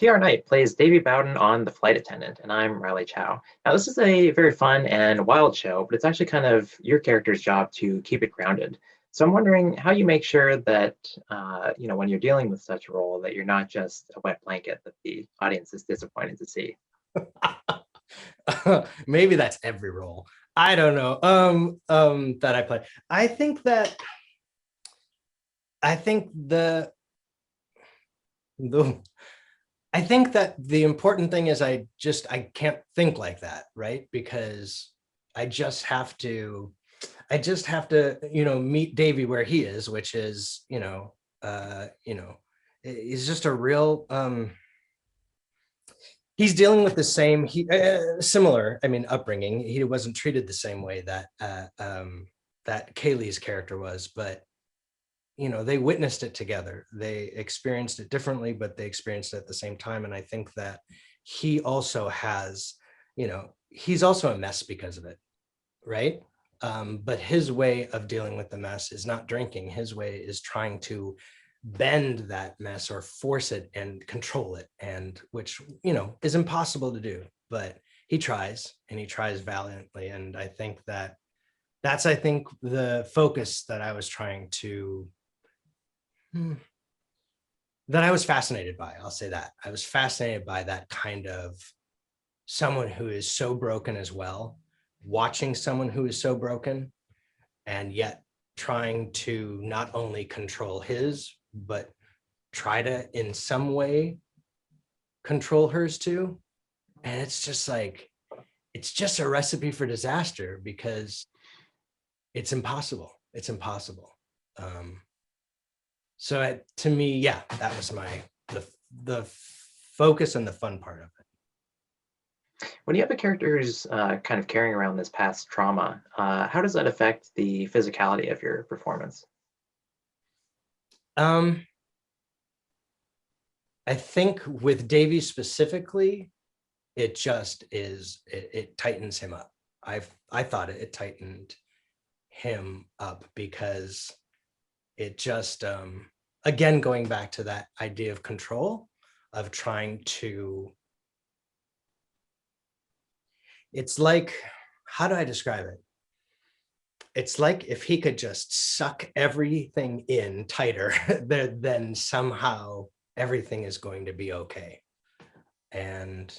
TR Knight plays Davy Bowden on The Flight Attendant, and I'm Riley Chow. Now, this is a very fun and wild show, but it's actually kind of your character's job to keep it grounded. So I'm wondering how you make sure that, when you're dealing with such a role, that you're not just a wet blanket that the audience is disappointed to see. Maybe that's every role. I don't know. That I play. I think the I think that the important thing is I can't think like that, right? Because I just have to meet Davey where he is, which is, he's just a real he's dealing with the same similar, upbringing. He wasn't treated the same way that that Kaylee's character was, but they witnessed it together. They experienced it differently, but they experienced it at the same time. And I think that he also has, he's also a mess because of it, right? But his way of dealing with the mess is not drinking. His way is trying to bend that mess or force it and control it, and which, is impossible to do, but he tries, and he tries valiantly. And I think that's the focus that I was trying to that I was fascinated by. I'll say that I was fascinated by that kind of someone who is so broken as well, watching someone who is so broken and yet trying to not only control his, but try to in some way control hers too. And it's just a recipe for disaster, because it's impossible. So to me, yeah, that was the focus and the fun part of it. When you have a character who's kind of carrying around this past trauma, how does that affect the physicality of your performance? I think with Davey specifically, it just is, it tightens him up. I thought it tightened him up, because it just, again, going back to that idea of control, of trying to, it's like, how do I describe it? It's like if he could just suck everything in tighter, then somehow everything is going to be okay. And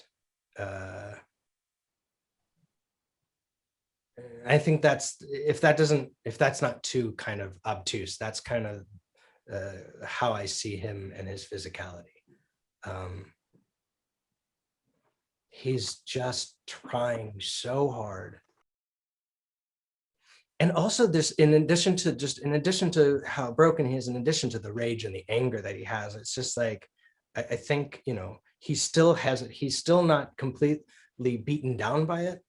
I think if that's not too kind of obtuse, that's kind of how I see him and his physicality. He's just trying so hard. And also this, in addition to how broken he is, in addition to the rage and the anger that he has, it's just like, I think, he still has it. He's still not completely beaten down by it.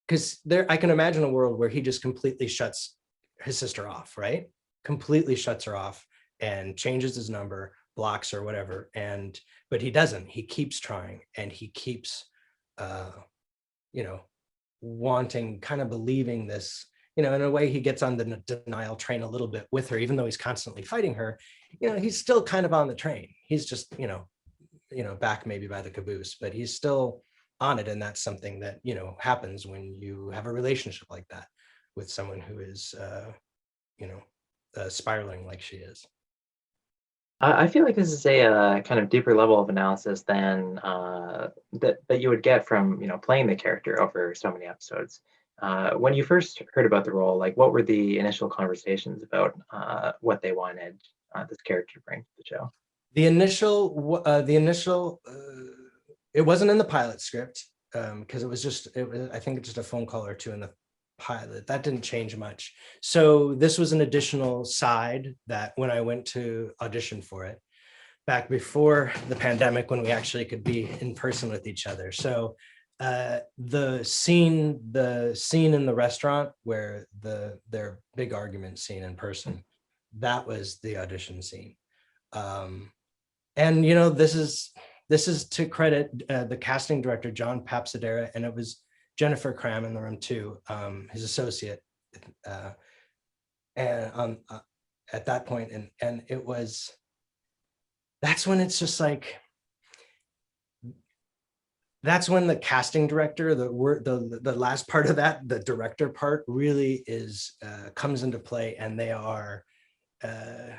Because I can imagine a world where he just completely shuts his sister off, right? Completely shuts her off and changes his number, blocks or whatever. But he doesn't. He keeps trying, and he keeps, wanting, kind of believing this. In a way, he gets on the denial train a little bit with her, even though he's constantly fighting her. He's still kind of on the train. He's just, back maybe by the caboose, but he's still on it. And that's something that, happens when you have a relationship like that with someone who is, spiraling like she is. I feel like this is a kind of deeper level of analysis than that you would get from playing the character over so many episodes. When you first heard about the role, like what were the initial conversations about what they wanted this character to bring to the show? The initial, it wasn't in the pilot script, because it was I think just a phone call or two in the pilot. That didn't change much. So this was an additional side that when I went to audition for it, back before the pandemic, when we actually could be in person with each other. So the scene in the restaurant where their big argument scene in person, that was the audition scene. And this is to credit the casting director, John Papsadera, and it was Jennifer Cram in the room too, his associate, and at that point, and that's when it's just like, that's when the casting director, the last part of that, the director part, really is comes into play, and they are. I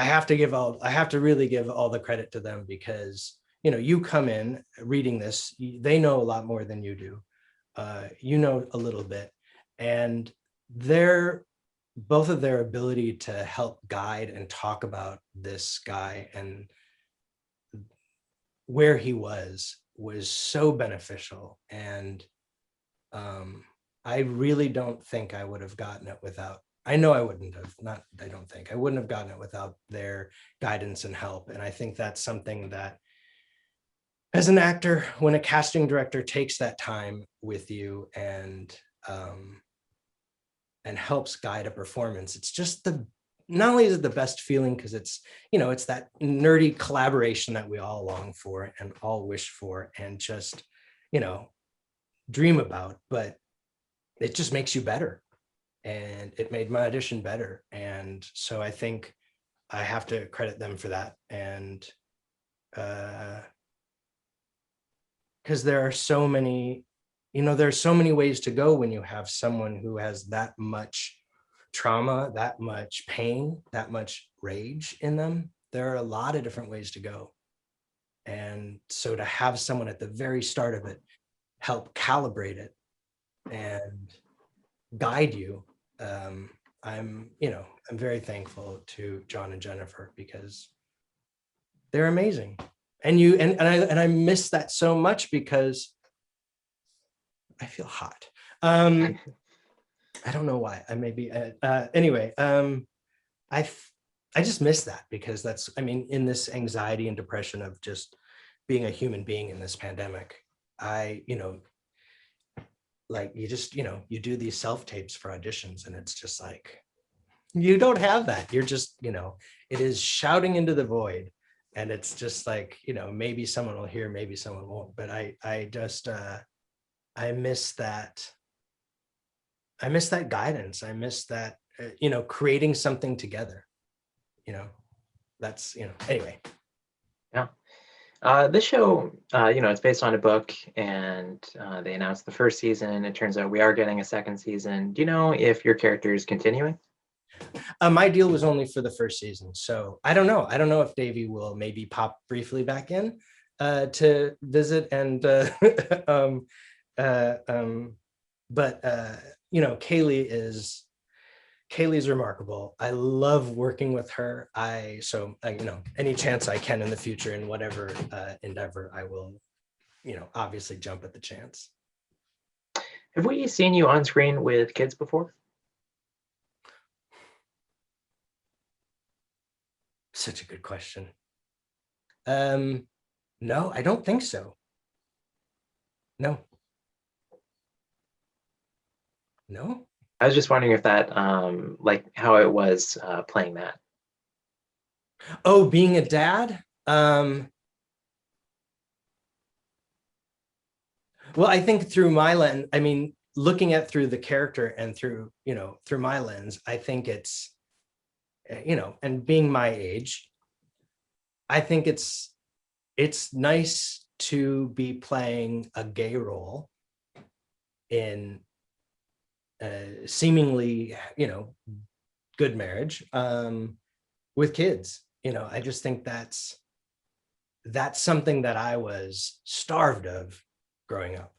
have to really give all the credit to them, because you come in reading this, they know a lot more than you do. You know a little bit, and both of their ability to help guide and talk about this guy and where he was so beneficial. And I really don't think I would have gotten it without, I know I wouldn't have, not, I don't think I wouldn't have gotten it without their guidance and help. And I think that's something that, as an actor, when a casting director takes that time with you and helps guide a performance, it's just not only is it the best feeling, because it's that nerdy collaboration that we all long for and all wish for and just dream about, but it just makes you better. And it made my audition better. And so I think I have to credit them for that. And because there are so many, there's so many ways to go when you have someone who has that much trauma, that much pain, that much rage in them. There are a lot of different ways to go. And so to have someone at the very start of it help calibrate it and guide you, I'm very thankful to John and Jennifer, because they're amazing. And I miss that so much, because I feel hot. I don't know why. I may be anyway. I just miss that, because that's, in this anxiety and depression of just being a human being in this pandemic, like you do these self-tapes for auditions, and it's just like, you don't have that. You're just, it is shouting into the void. And it's just like, maybe someone will hear, maybe someone won't. But I just, I miss that. I miss that guidance. I miss that, creating something together, that's, anyway. Yeah. This show, it's based on a book, and they announced the first season. It turns out we are getting a second season. Do you know if your character is continuing? My deal was only for the first season, so I don't know. I don't know if Davey will maybe pop briefly back in to visit, and but Kaylee's remarkable. I love working with her. Any chance I can in the future, in whatever endeavor, I will, obviously jump at the chance. Have we seen you on screen with kids before? Such a good question. No, I don't think so. No. I was just wondering if that, like how it was playing that. Oh, being a dad? Well, I think through my lens, looking at through the character and through my lens, I think it's, and being my age, I think it's nice to be playing a gay role in seemingly, good marriage with kids. I just think that's something that I was starved of growing up.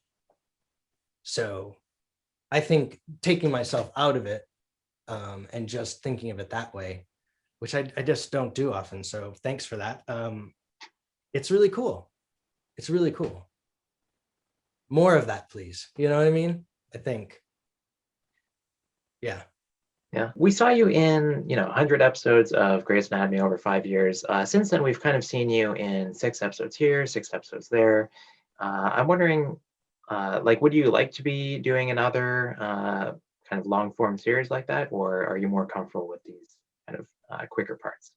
So I think taking myself out of it and just thinking of it that way, which I just don't do often. So thanks for that. It's really cool. It's really cool. More of that, please. You know what I mean? I think. Yeah. Yeah, we saw you in 100 episodes of Grey's Anatomy over 5 years. Since then, we've kind of seen you in 6 episodes here, 6 episodes there. I'm wondering, would you like to be doing another kind of long form series like that, or are you more comfortable with these kind of quicker parts?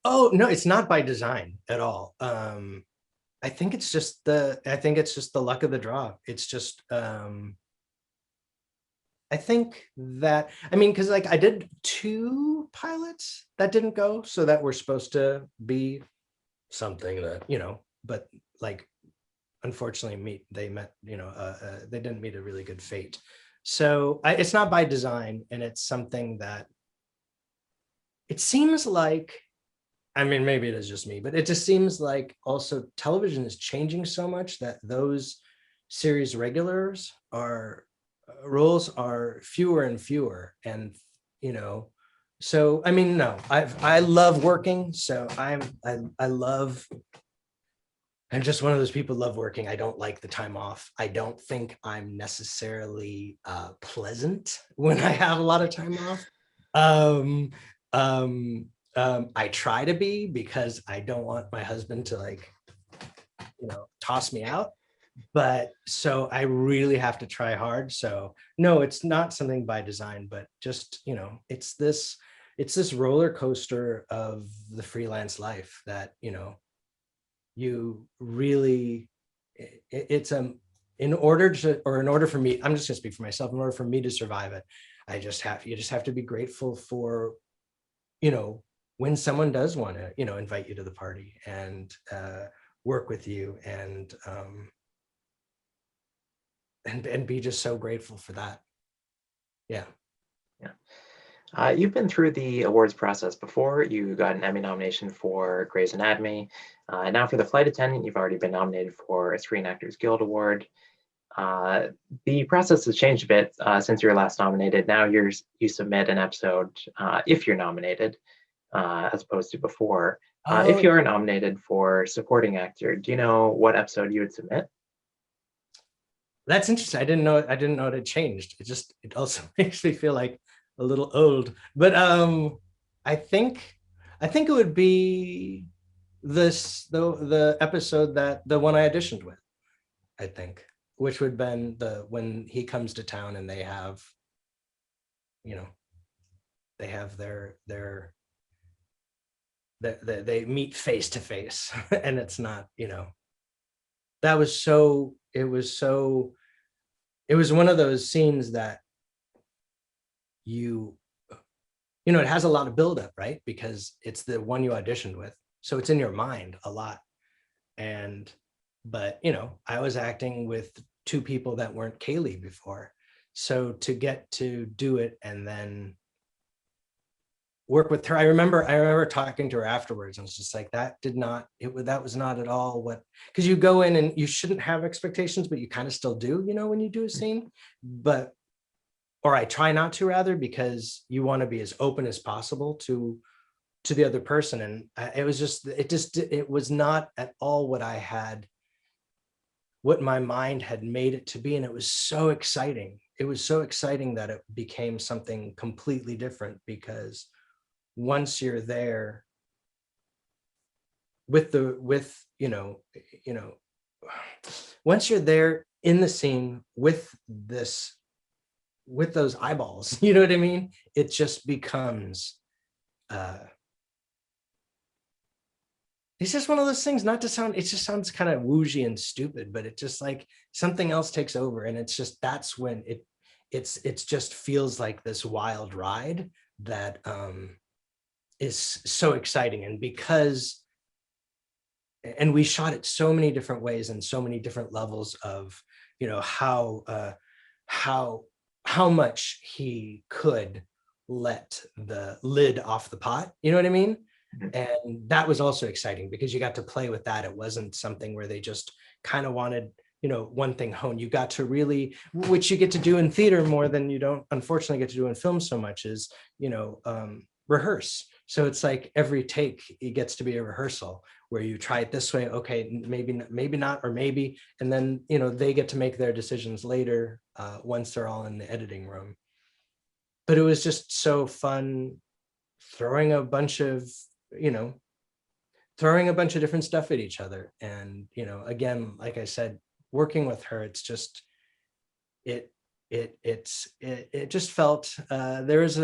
Oh no, it's not by design at all. I think it's just the luck of the draw. It's just I think that, because I did 2 pilots that didn't go, so that were supposed to be something that, but like, unfortunately they met, they didn't meet a really good fate. So it's not by design, and it's something that it seems like, I mean, maybe it is just me, but it just seems like also television is changing so much that those series regulars are roles are fewer and fewer. And, so, I mean, no, I love working. So I love, I'm just one of those people who love working. I don't like the time off. I don't think I'm necessarily pleasant when I have a lot of time off. Um, um, I try to be, because I don't want my husband to, like, toss me out. But so I really have to try hard. So no, it's not something by design, but just, it's this roller coaster of the freelance life that, you really, it's in order for me, I'm just gonna speak for myself, in order for me to survive it, you just have to be grateful for, when someone does want to, invite you to the party and work with you, and be just so grateful for that. Yeah. Yeah. You've been through the awards process before. You got an Emmy nomination for Grey's Anatomy. And now for The Flight Attendant, you've already been nominated for a Screen Actors Guild Award. The process has changed a bit since you were last nominated. Now you submit an episode if you're nominated, as opposed to before. If you are nominated for supporting actor, do you know what episode you would submit? That's interesting. I didn't know it had changed. It also makes me feel like a little old. But I think it would be the episode, that the one I auditioned with, I think, which would have been when he comes to town and they have, they have they meet face to face. And it's not, that was so, it was one of those scenes that it has a lot of buildup, right? Because it's the one you auditioned with. So it's in your mind a lot. But I was acting with two people that weren't Kaylee before. So to get to do it and then work with her, I remember talking to her afterwards, and it's just like, that was not at all what, because you go in and you shouldn't have expectations, but you kind of still do, when you do a scene. Or I try not to, rather, because you want to be as open as possible to the other person. And it was not at all what my mind had made it to be. And it was so exciting. It was so exciting that it became something completely different, because once you're there once you're there in the scene with those eyeballs, you know what I mean? It just becomes, it's just one of those things, not to sound, it just sounds kind of woogey and stupid, but it just, like, something else takes over. And it's just, that's when it's just feels like this wild ride that is so exciting. And we shot it so many different ways and so many different levels of, how much he could let the lid off the pot, you know what I mean? And that was also exciting, because you got to play with that. It wasn't something where they just kind of wanted, one thing honed. You got to really, which you get to do in theater more than you don't unfortunately get to do in film so much, is, rehearse. So it's like every take, it gets to be a rehearsal where you try it this way. Okay, maybe not, or maybe, and then, they get to make their decisions later, once they're all in the editing room. But it was just so fun throwing a bunch of different stuff at each other. And, again, like I said, working with her, it's just, it just felt, there was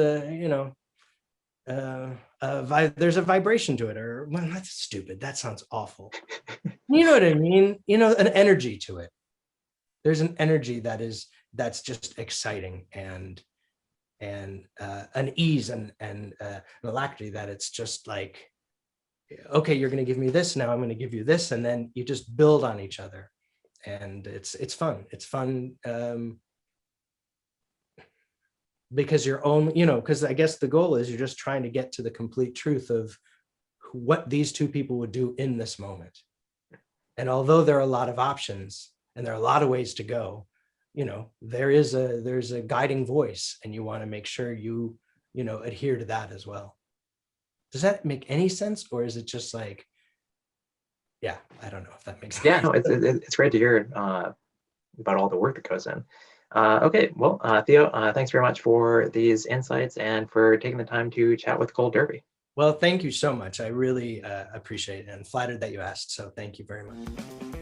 there's a vibration to it, or, well, that's stupid. That sounds awful. You know what I mean? An energy to it. There's an energy that's just exciting, and an ease and an alacrity that it's just like, okay, you're going to give me this, now I'm going to give you this, and then you just build on each other, and it's fun. It's fun because you're only, because I guess the goal is you're just trying to get to the complete truth of what these two people would do in this moment. And although there are a lot of options and there are a lot of ways to go, there's a guiding voice, and you want to make sure you adhere to that as well. Does that make any sense, or is it just like, yeah, I don't know if that makes sense. Yeah, no, it's great to hear about all the work that goes in. Okay, well, Theo, thanks very much for these insights and for taking the time to chat with Cold Derby. Well, thank you so much. I really appreciate it and flattered that you asked. So thank you very much.